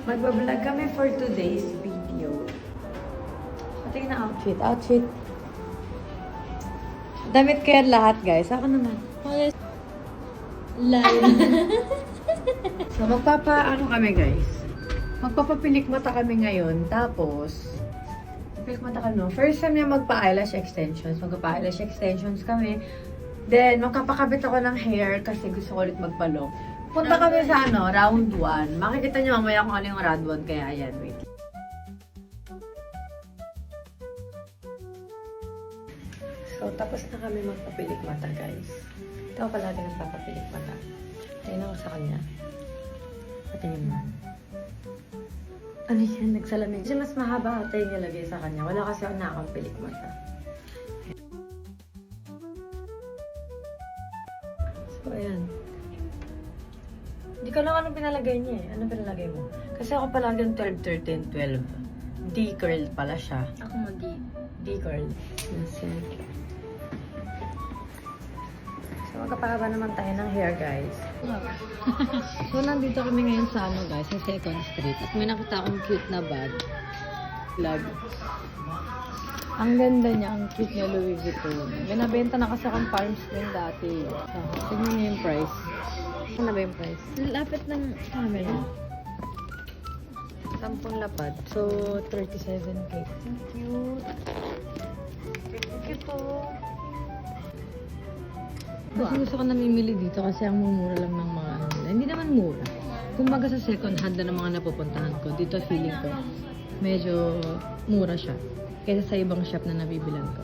Magbablog kami for today's video. Patingin na outfit. Outfit. Damit ko yan lahat, guys. Ako naman. So, ano kami, guys? Magpapapilik mata kami ngayon. Tapos, pilik mata kami, no? First time niya magpa-eyelash extensions. Magpa-eyelash extensions kami. Then, magkapakabit ako ng hair kasi gusto ko ulit magpalok. Punta kami sa round 1. Makikita niyo mamaya kung ano yung round 1. Kaya, ayan, wait. So, tapos na kami magpapilik mata, guys. Ito ako palagi nagpapapilik mata. Tingnan ko sa kanya. Patingin mo. Ano yan? Nagsalamin. Kasi mas mahaba ata yung nilagay sa kanya. Wala kasi ako nakakapilik mata. So, ayan. Hindi ko lang anong pinalagay niya eh. Anong pinalagay mo? Kasi ako palagi yung 12, 13, 12. D-curl pala siya. Ako mo D-curl. Yes, so, magkapahaba naman tayo ng hair, guys. So, nandito kami ngayon sa guys, sa 2nd Street. At may nakita akong cute na bag. Ang ganda niya, ang cute niya, Louis Vuitton. May nabenta na kasi akong Palm Spring dati. So, tignan niyo yung price. Ano ba yung price? Lapit ng camera. 10 lapad. So, 37K. Ang cute. Cute po. Kasi gusto ko namimili dito kasi ang mumura lang ng mga nila. Hindi naman mura. Kumbaga sa second hand na ng mga napupuntahan ko, dito feeling ko medyo mura siya kaysa sa ibang shop na nabibilan ko.